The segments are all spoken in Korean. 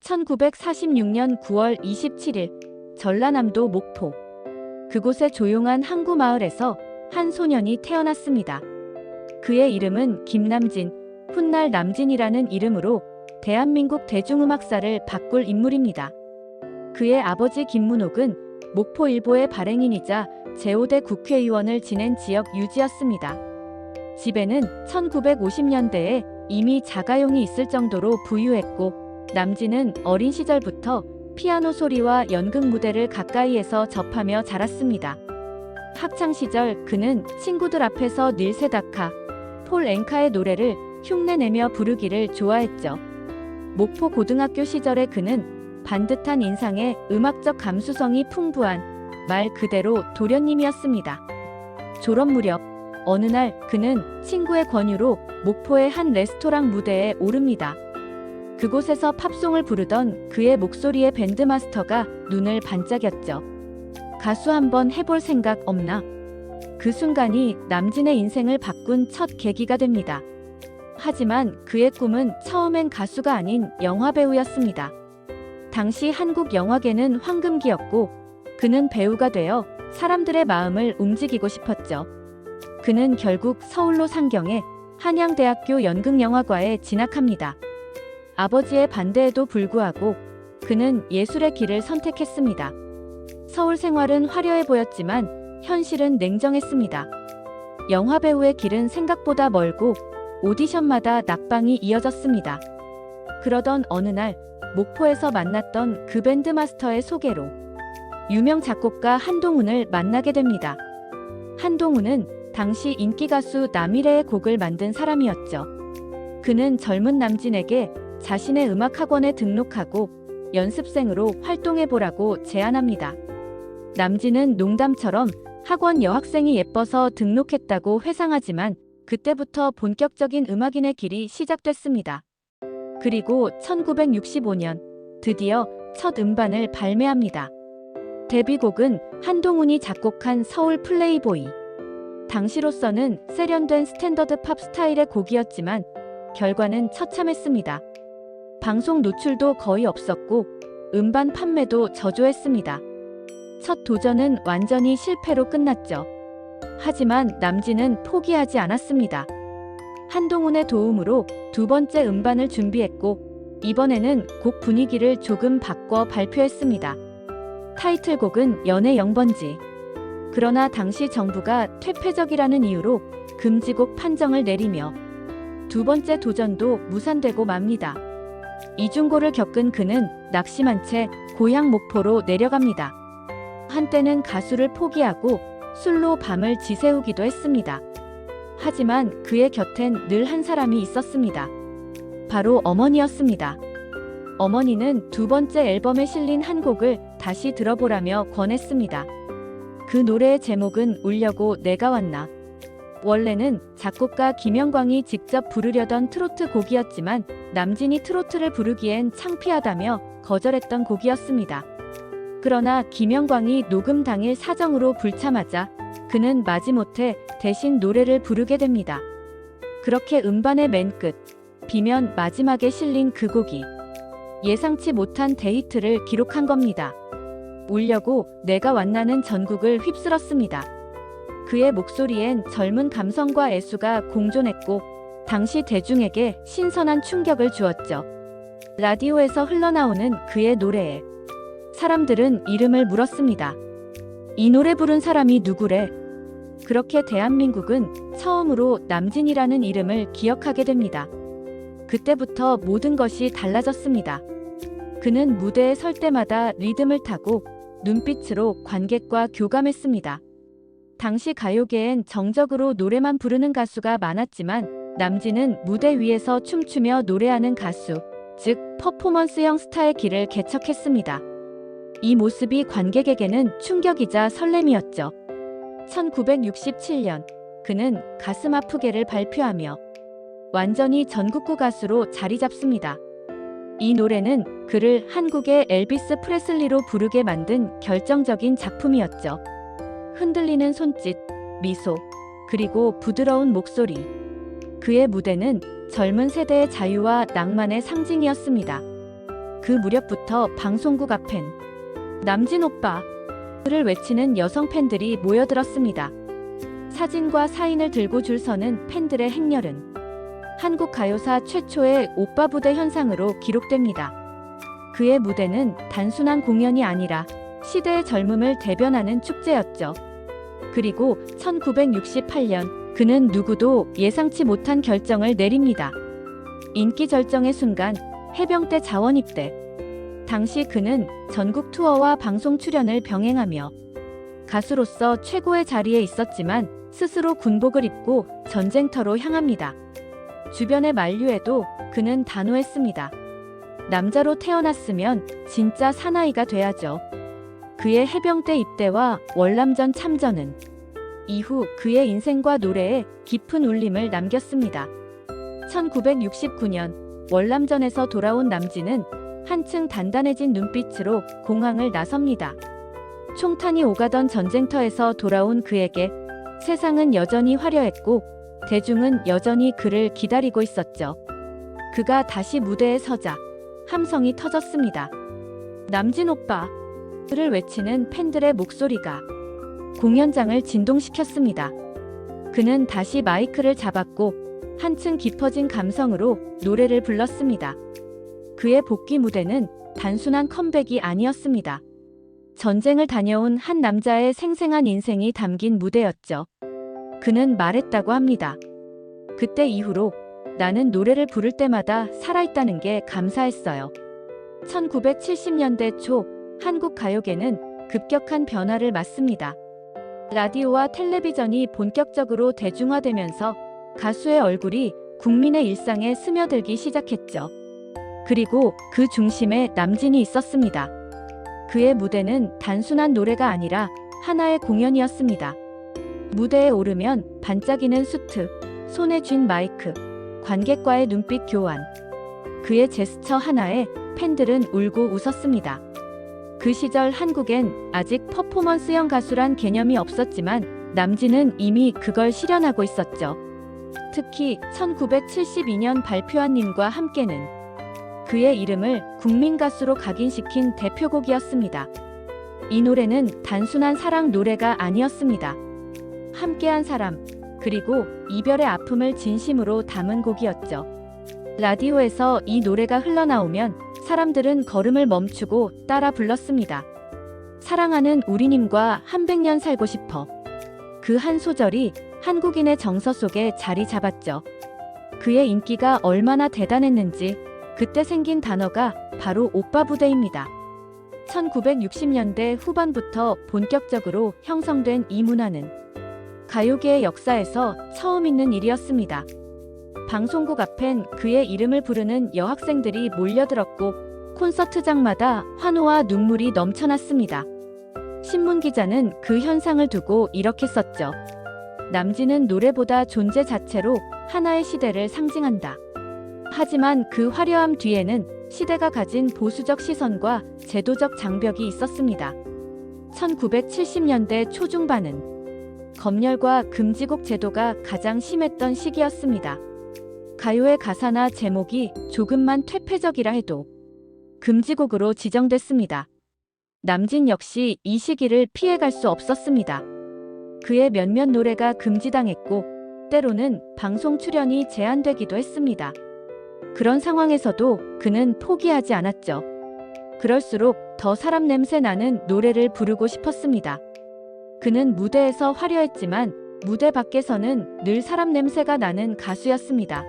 1946년 9월 27일 전라남도 목포. 그곳의 조용한 항구 마을에서 한 소년이 태어났습니다. 그의 이름은 김남진, 훗날 남진이라는 이름으로 대한민국 대중음악사를 바꿀 인물입니다. 그의 아버지 김문옥은 목포일보의 발행인이자 제5대 국회의원을 지낸 지역 유지였습니다. 집에는 1950년대에 이미 자가용이 있을 정도로 부유했고, 남진은 어린 시절부터 피아노 소리와 연극 무대를 가까이에서 접하며 자랐습니다. 학창시절 그는 친구들 앞에서 닐세다카, 폴 앵카의 노래를 흉내내며 부르기를 좋아했죠. 목포 고등학교 시절에 그는 반듯한 인상에 음악적 감수성이 풍부한 말 그대로 도련님이었습니다. 졸업 무렵 어느 날 그는 친구의 권유로 목포의 한 레스토랑 무대에 오릅니다. 그곳에서 팝송을 부르던 그의 목소리의 밴드마스터가 눈을 반짝였죠. 가수 한번 해볼 생각 없나? 그 순간이 남진의 인생을 바꾼 첫 계기가 됩니다. 하지만 그의 꿈은 처음엔 가수가 아닌 영화배우였습니다. 당시 한국 영화계는 황금기였고, 그는 배우가 되어 사람들의 마음을 움직이고 싶었죠. 그는 결국 서울로 상경해 한양대학교 연극영화과에 진학합니다. 아버지의 반대에도 불구하고 그는 예술의 길을 선택했습니다. 서울 생활은 화려해 보였지만 현실은 냉정했습니다. 영화배우의 길은 생각보다 멀고 오디션마다 낙방이 이어졌습니다. 그러던 어느 날 목포에서 만났던 그 밴드마스터의 소개로 유명 작곡가 한동훈을 만나게 됩니다. 한동훈은 당시 인기 가수 남일의 곡을 만든 사람이었죠. 그는 젊은 남진에게 자신의 음악학원에 등록하고 연습생으로 활동해보라고 제안합니다. 남진은 농담처럼 학원 여학생이 예뻐서 등록했다고 회상하지만 그때부터 본격적인 음악인의 길이 시작됐습니다. 그리고 1965년 드디어 첫 음반을 발매합니다. 데뷔곡은 한동훈이 작곡한 서울 플레이보이. 당시로서는 세련된 스탠더드 팝 스타일의 곡이었지만 결과는 처참했습니다. 방송 노출도 거의 없었고 음반 판매도 저조했습니다. 첫 도전은 완전히 실패로 끝났죠. 하지만 남진은 포기하지 않았습니다. 한동훈의 도움으로 두 번째 음반을 준비했고, 이번에는 곡 분위기를 조금 바꿔 발표했습니다. 타이틀곡은 연애 0번지. 그러나 당시 정부가 퇴폐적이라는 이유로 금지곡 판정을 내리며 두 번째 도전도 무산되고 맙니다. 이중고를 겪은 그는 낙심한 채 고향 목포로 내려갑니다. 한때는 가수를 포기하고 술로 밤을 지새우기도 했습니다. 하지만 그의 곁엔 늘 한 사람이 있었습니다. 바로 어머니였습니다. 어머니는 두 번째 앨범에 실린 한 곡을 다시 들어보라며 권했습니다. 그 노래의 제목은 울려고 내가 왔나. 원래는 작곡가 김영광이 직접 부르려던 트로트 곡이었지만 남진이 트로트를 부르기엔 창피하다며 거절했던 곡이었습니다. 그러나 김영광이 녹음 당일 사정으로 불참하자 그는 마지못해 대신 노래를 부르게 됩니다. 그렇게 음반의 맨 끝, 비면 마지막에 실린 그 곡이 예상치 못한 데이트를 기록한 겁니다. 울려고 내가 왔나는 전국을 휩쓸었습니다. 그의 목소리엔 젊은 감성과 애수가 공존했고 당시 대중에게 신선한 충격을 주었죠. 라디오에서 흘러나오는 그의 노래에 사람들은 이름을 물었습니다. 이 노래 부른 사람이 누구래? 그렇게 대한민국은 처음으로 남진이라는 이름을 기억하게 됩니다. 그때부터 모든 것이 달라졌습니다. 그는 무대에 설 때마다 리듬을 타고 눈빛으로 관객과 교감했습니다. 당시 가요계엔 정적으로 노래만 부르는 가수가 많았지만 남진은 무대 위에서 춤추며 노래하는 가수, 즉 퍼포먼스형 스타의 길을 개척했습니다. 이 모습이 관객에게는 충격이자 설렘이었죠. 1967년 그는 가슴 아프게를 발표하며 완전히 전국구 가수로 자리 잡습니다. 이 노래는 그를 한국의 엘비스 프레슬리로 부르게 만든 결정적인 작품이었죠. 흔들리는 손짓, 미소, 그리고 부드러운 목소리. 그의 무대는 젊은 세대의 자유와 낭만의 상징이었습니다. 그 무렵부터 방송국 앞엔 남진 오빠를 외치는 여성 팬들이 모여들었습니다. 사진과 사인을 들고 줄 서는 팬들의 행렬은 한국 가요사 최초의 오빠 부대 현상으로 기록됩니다. 그의 무대는 단순한 공연이 아니라 시대의 젊음을 대변하는 축제였죠. 그리고 1968년 그는 누구도 예상치 못한 결정을 내립니다. 인기 절정의 순간 해병대 자원 입대. 당시 그는 전국 투어와 방송 출연을 병행하며 가수로서 최고의 자리에 있었지만 스스로 군복을 입고 전쟁터로 향합니다. 주변의 만류에도 그는 단호했습니다. 남자로 태어났으면 진짜 사나이가 돼야죠. 그의 해병대 입대와 월남전 참전은 이후 그의 인생과 노래에 깊은 울림을 남겼습니다. 1969년 월남전에서 돌아온 남진은 한층 단단해진 눈빛으로 공항을 나섭니다. 총탄이 오가던 전쟁터에서 돌아온 그에게 세상은 여전히 화려했고 대중은 여전히 그를 기다리고 있었죠. 그가 다시 무대에 서자 함성이 터졌습니다. 남진 오빠를 외치는 팬들의 목소리가 공연장을 진동시켰습니다. 그는 다시 마이크를 잡았고 한층 깊어진 감성으로 노래를 불렀습니다. 그의 복귀 무대는 단순한 컴백이 아니었습니다. 전쟁을 다녀온 한 남자의 생생한 인생이 담긴 무대였죠. 그는 말했다고 합니다. 그때 이후로 나는 노래를 부를 때마다 살아있다는 게 감사했어요. 1970년대 초 한국 가요계는 급격한 변화를 맞습니다. 라디오와 텔레비전이 본격적으로 대중화되면서 가수의 얼굴이 국민의 일상에 스며들기 시작했죠. 그리고 그 중심에 남진이 있었습니다. 그의 무대는 단순한 노래가 아니라 하나의 공연이었습니다. 무대에 오르면 반짝이는 수트, 손에 쥔 마이크, 관객과의 눈빛 교환. 그의 제스처 하나에 팬들은 울고 웃었습니다. 그 시절 한국엔 아직 퍼포먼스형 가수란 개념이 없었지만 남진은 이미 그걸 실현하고 있었죠. 특히 1972년 발표한 님과 함께는 그의 이름을 국민 가수로 각인시킨 대표곡이었습니다. 이 노래는 단순한 사랑 노래가 아니었습니다. 함께한 사람, 그리고 이별의 아픔을 진심으로 담은 곡이었죠. 라디오에서 이 노래가 흘러나오면 사람들은 걸음을 멈추고 따라 불렀습니다. 사랑하는 우리님과 한 100년 살고 싶어. 그 한 소절이 한국인의 정서 속에 자리 잡았죠. 그의 인기가 얼마나 대단했는지 그때 생긴 단어가 바로 오빠 부대입니다. 1960년대 후반부터 본격적으로 형성된 이 문화는 가요계의 역사에서 처음 있는 일이었습니다. 방송국 앞엔 그의 이름을 부르는 여학생들이 몰려들었고 콘서트장마다 환호와 눈물이 넘쳐났습니다. 신문기자는 그 현상을 두고 이렇게 썼죠. 남진은 노래보다 존재 자체로 하나의 시대를 상징한다. 하지만 그 화려함 뒤에는 시대가 가진 보수적 시선과 제도적 장벽이 있었습니다. 1970년대 초중반은 검열과 금지곡 제도가 가장 심했던 시기였습니다. 가요의 가사나 제목이 조금만 퇴폐적이라 해도 금지곡으로 지정됐습니다. 남진 역시 이 시기를 피해갈 수 없었습니다. 그의 몇몇 노래가 금지당했고 때로는 방송 출연이 제한되기도 했습니다. 그런 상황에서도 그는 포기하지 않았죠. 그럴수록 더 사람 냄새 나는 노래를 부르고 싶었습니다. 그는 무대에서 화려했지만 무대 밖에서는 늘 사람 냄새가 나는 가수였습니다.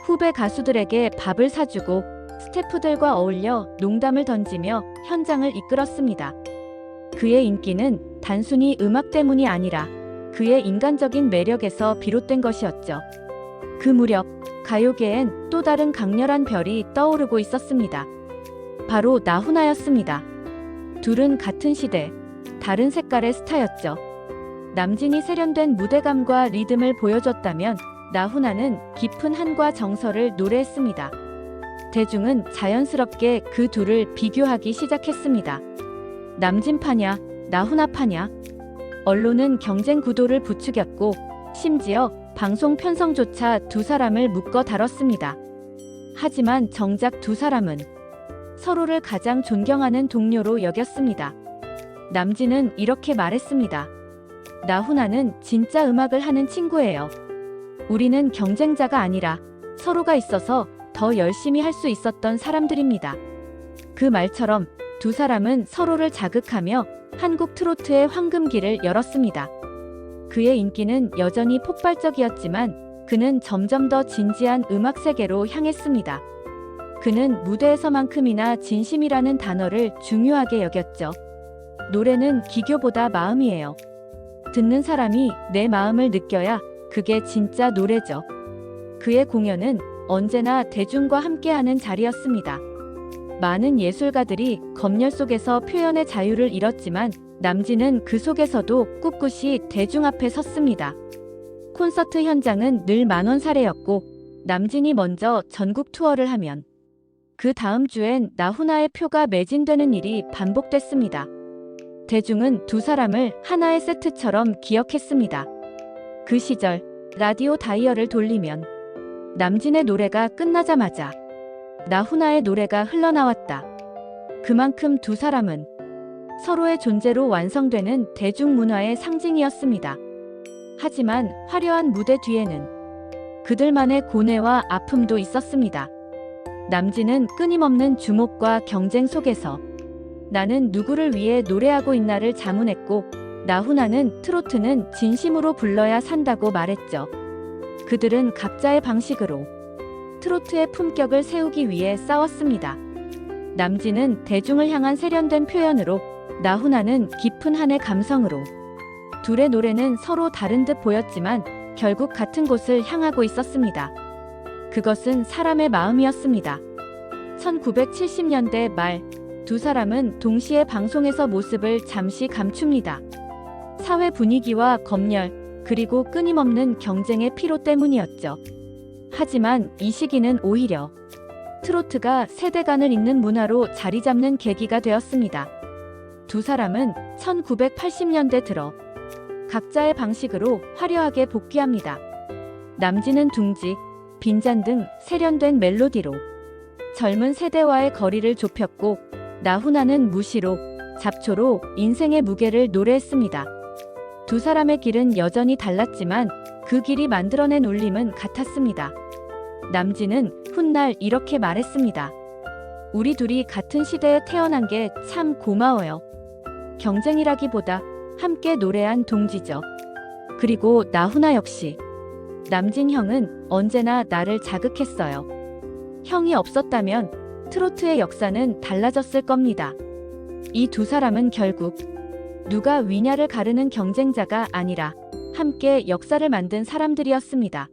후배 가수들에게 밥을 사주고 스태프들과 어울려 농담을 던지며 현장을 이끌었습니다. 그의 인기는 단순히 음악 때문이 아니라 그의 인간적인 매력에서 비롯된 것이었죠. 그 무렵 가요계엔 또 다른 강렬한 별이 떠오르고 있었습니다. 바로 나훈아였습니다. 둘은 같은 시대, 다른 색깔의 스타였죠. 남진이 세련된 무대감과 리듬을 보여줬다면 나훈아는 깊은 한과 정서를 노래했습니다. 대중은 자연스럽게 그 둘을 비교하기 시작했습니다. 남진파냐, 나훈아파냐? 언론은 경쟁 구도를 부추겼고 심지어 방송 편성조차 두 사람을 묶어 다뤘습니다. 하지만 정작 두 사람은 서로를 가장 존경하는 동료로 여겼습니다. 남진은 이렇게 말했습니다. 나훈아는 진짜 음악을 하는 친구예요. 우리는 경쟁자가 아니라 서로가 있어서 더 열심히 할 수 있었던 사람들입니다. 그 말처럼 두 사람은 서로를 자극하며 한국 트로트의 황금기를 열었습니다. 그의 인기는 여전히 폭발적이었지만 그는 점점 더 진지한 음악 세계로 향했습니다. 그는 무대에서만큼이나 진심이라는 단어를 중요하게 여겼죠. 노래는 기교보다 마음이에요. 듣는 사람이 내 마음을 느껴야 그게 진짜 노래죠. 그의 공연은 언제나 대중과 함께하는 자리였습니다. 많은 예술가들이 검열 속에서 표현의 자유를 잃었지만 남진은 그 속에서도 꿋꿋이 대중 앞에 섰습니다. 콘서트 현장은 늘 만원 사례였고 남진이 먼저 전국 투어를 하면 그 다음 주엔 나훈아의 표가 매진되는 일이 반복됐습니다. 대중은 두 사람을 하나의 세트처럼 기억했습니다. 그 시절 라디오 다이얼을 돌리면 남진의 노래가 끝나자마자 나훈아의 노래가 흘러나왔다. 그만큼 두 사람은 서로의 존재로 완성되는 대중문화의 상징이었습니다. 하지만 화려한 무대 뒤에는 그들만의 고뇌와 아픔도 있었습니다. 남진은 끊임없는 주목과 경쟁 속에서 나는 누구를 위해 노래하고 있나를 자문했고 나훈아는 트로트는 진심으로 불러야 산다고 말했죠. 그들은 각자의 방식으로 트로트의 품격을 세우기 위해 싸웠습니다. 남진은 대중을 향한 세련된 표현으로 나훈아는 깊은 한의 감성으로 둘의 노래는 서로 다른 듯 보였지만 결국 같은 곳을 향하고 있었습니다. 그것은 사람의 마음이었습니다. 1970년대 말 두 사람은 동시에 방송에서 모습을 잠시 감춥니다. 사회 분위기와 검열, 그리고 끊임없는 경쟁의 피로 때문이었죠. 하지만 이 시기는 오히려 트로트가 세대간을 잇는 문화로 자리 잡는 계기가 되었습니다. 두 사람은 1980년대 들어 각자의 방식으로 화려하게 복귀합니다. 남진은 둥지, 빈잔 등 세련된 멜로디로 젊은 세대와의 거리를 좁혔고 나훈아는 무시로, 잡초로 인생의 무게를 노래했습니다. 두 사람의 길은 여전히 달랐지만 그 길이 만들어낸 울림은 같았습니다. 남진은 훗날 이렇게 말했습니다. 우리 둘이 같은 시대에 태어난 게 참 고마워요. 경쟁이라기보다 함께 노래한 동지죠. 그리고 나훈아 역시 남진 형은 언제나 나를 자극했어요. 형이 없었다면 트로트의 역사는 달라졌을 겁니다. 이 두 사람은 결국 누가 위냐를 가르는 경쟁자가 아니라 함께 역사를 만든 사람들이었습니다.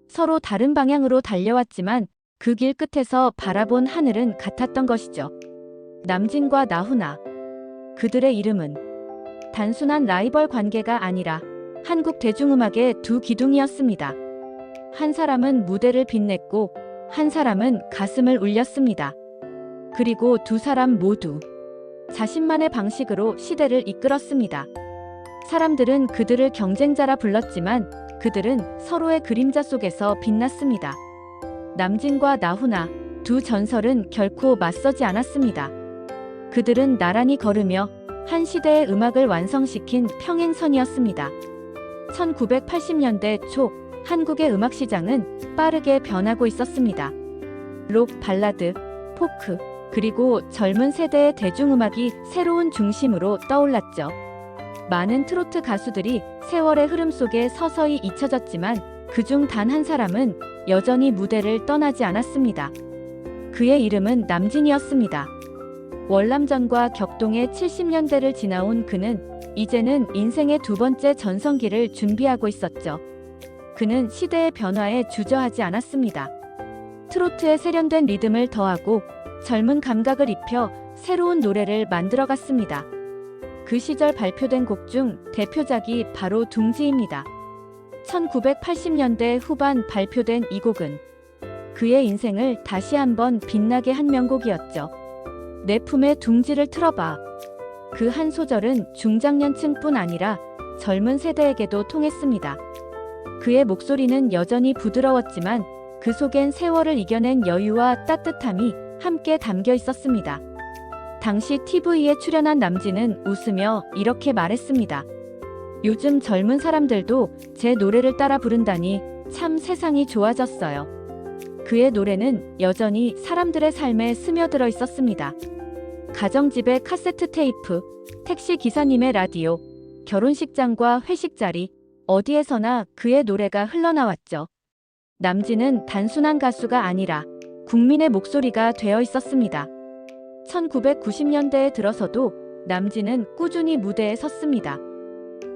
서로 다른 방향으로 달려왔지만 그 길 끝에서 바라본 하늘은 같았던 것이죠. 남진과 나훈아. 그들의 이름은 단순한 라이벌 관계가 아니라 한국 대중음악의 두 기둥이었습니다. 한 사람은 무대를 빛냈고 한 사람은 가슴을 울렸습니다. 그리고 두 사람 모두 자신만의 방식으로 시대를 이끌었습니다. 사람들은 그들을 경쟁자라 불렀지만 그들은 서로의 그림자 속에서 빛났습니다. 남진과 나훈아, 두 전설은 결코 맞서지 않았습니다. 그들은 나란히 걸으며 한 시대의 음악을 완성시킨 평행선이었습니다. 1980년대 초 한국의 음악 시장은 빠르게 변하고 있었습니다. 록, 발라드, 포크, 그리고 젊은 세대의 대중음악이 새로운 중심으로 떠올랐죠. 많은 트로트 가수들이 세월의 흐름 속에 서서히 잊혀졌지만 그중 단 한 사람은 여전히 무대를 떠나지 않았습니다. 그의 이름은 남진이었습니다. 월남전과 격동의 70년대를 지나온 그는 이제는 인생의 두 번째 전성기를 준비하고 있었죠. 그는 시대의 변화에 주저하지 않았습니다. 트로트의 세련된 리듬을 더하고 젊은 감각을 입혀 새로운 노래를 만들어갔습니다. 그 시절 발표된 곡 중 대표작이 바로 둥지입니다. 1980년대 후반 발표된 이 곡은 그의 인생을 다시 한번 빛나게 한 명곡이었죠. 내 품에 둥지를 틀어봐. 그 한 소절은 중장년층뿐 아니라 젊은 세대에게도 통했습니다. 그의 목소리는 여전히 부드러웠지만 그 속엔 세월을 이겨낸 여유와 따뜻함이 함께 담겨 있었습니다. 당시 TV에 출연한 남진은 웃으며 이렇게 말했습니다. 요즘 젊은 사람들도 제 노래를 따라 부른다니 참 세상이 좋아졌어요. 그의 노래는 여전히 사람들의 삶에 스며들어 있었습니다. 가정집의 카세트 테이프, 택시 기사님의 라디오, 결혼식장과 회식 자리, 어디에서나 그의 노래가 흘러나왔죠. 남진은 단순한 가수가 아니라 국민의 목소리가 되어 있었습니다. 1990년대에 들어서도 남진은 꾸준히 무대에 섰습니다.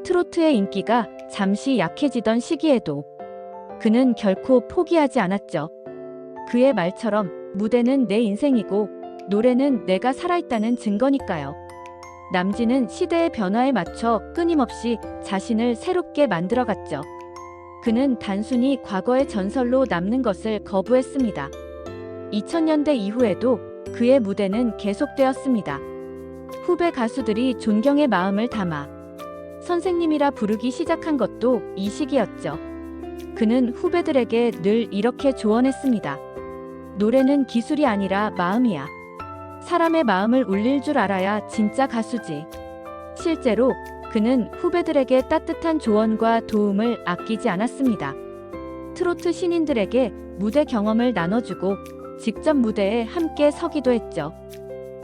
트로트의 인기가 잠시 약해지던 시기에도 그는 결코 포기하지 않았죠. 그의 말처럼 무대는 내 인생이고 노래는 내가 살아있다는 증거니까요. 남진은 시대의 변화에 맞춰 끊임없이 자신을 새롭게 만들어갔죠. 그는 단순히 과거의 전설로 남는 것을 거부했습니다. 2000년대 이후에도 그의 무대는 계속되었습니다. 후배 가수들이 존경의 마음을 담아 선생님이라 부르기 시작한 것도 이 시기였죠. 그는 후배들에게 늘 이렇게 조언했습니다. 노래는 기술이 아니라 마음이야. 사람의 마음을 울릴 줄 알아야 진짜 가수지. 실제로 그는 후배들에게 따뜻한 조언과 도움을 아끼지 않았습니다. 트로트 신인들에게 무대 경험을 나눠주고 직접 무대에 함께 서기도 했죠.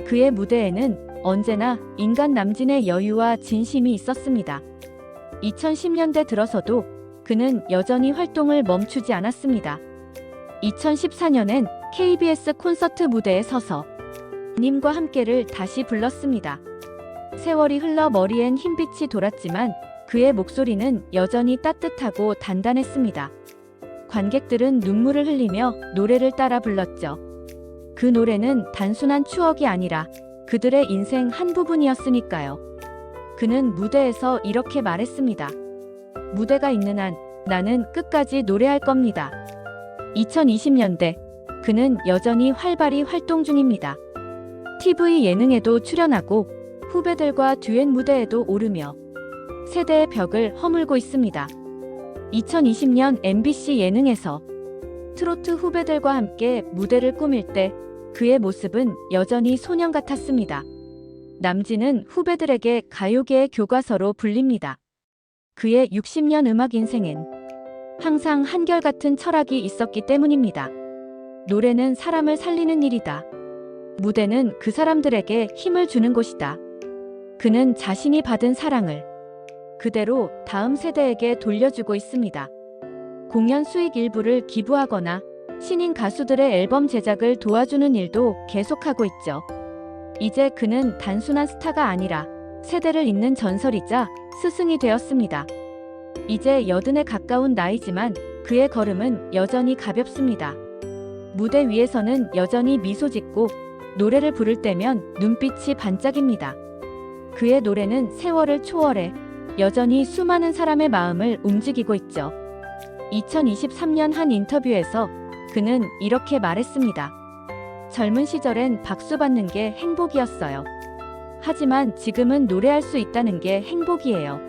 그의 무대에는 언제나 인간 남진의 여유와 진심이 있었습니다. 2010년대 들어서도 그는 여전히 활동을 멈추지 않았습니다. 2014년엔 KBS 콘서트 무대에 서서 님과 함께를 다시 불렀습니다. 세월이 흘러 머리엔 흰빛이 돌았지만 그의 목소리는 여전히 따뜻하고 단단했습니다. 관객들은 눈물을 흘리며 노래를 따라 불렀죠. 그 노래는 단순한 추억이 아니라 그들의 인생 한 부분이었으니까요. 그는 무대에서 이렇게 말했습니다. 무대가 있는 한 나는 끝까지 노래할 겁니다. 2020년대 그는 여전히 활발히 활동 중입니다. TV 예능에도 출연하고 후배들과 듀엣 무대에도 오르며 세대의 벽을 허물고 있습니다. 2020년 MBC 예능에서 트로트 후배들과 함께 무대를 꾸밀 때 그의 모습은 여전히 소년 같았습니다. 남진은 후배들에게 가요계의 교과서로 불립니다. 그의 60년 음악 인생엔 항상 한결같은 철학이 있었기 때문입니다. 노래는 사람을 살리는 일이다. 무대는 그 사람들에게 힘을 주는 곳이다. 그는 자신이 받은 사랑을 그대로 다음 세대에게 돌려주고 있습니다. 공연 수익 일부를 기부하거나 신인 가수들의 앨범 제작을 도와주는 일도 계속하고 있죠. 이제 그는 단순한 스타가 아니라 세대를 잇는 전설이자 스승이 되었습니다. 이제 80에 가까운 나이지만 그의 걸음은 여전히 가볍습니다. 무대 위에서는 여전히 미소 짓고 노래를 부를 때면 눈빛이 반짝입니다. 그의 노래는 세월을 초월해 여전히 수많은 사람의 마음을 움직이고 있죠. 2023년 한 인터뷰에서 그는 이렇게 말했습니다. 젊은 시절엔 박수 받는 게 행복이었어요. 하지만 지금은 노래할 수 있다는 게 행복이에요.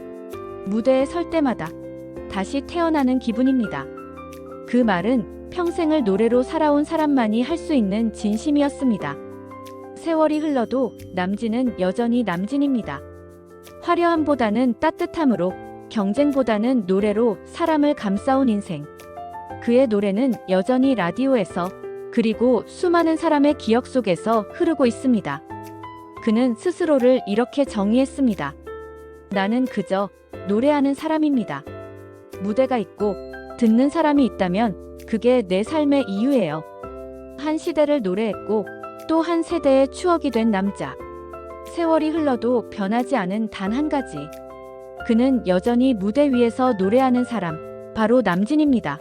무대에 설 때마다 다시 태어나는 기분입니다. 그 말은 평생을 노래로 살아온 사람만이 할 수 있는 진심이었습니다. 세월이 흘러도 남진은 여전히 남진입니다. 화려함보다는 따뜻함으로, 경쟁보다는 노래로 사람을 감싸온 인생. 그의 노래는 여전히 라디오에서 그리고 수많은 사람의 기억 속에서 흐르고 있습니다. 그는 스스로를 이렇게 정의했습니다. 나는 그저 노래하는 사람입니다. 무대가 있고 듣는 사람이 있다면 그게 내 삶의 이유예요. 한 시대를 노래했고 또 한 세대의 추억이 된 남자. 세월이 흘러도 변하지 않은 단 한 가지. 그는 여전히 무대 위에서 노래하는 사람, 바로 남진입니다.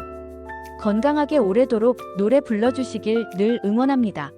건강하게 오래도록 노래 불러주시길 늘 응원합니다.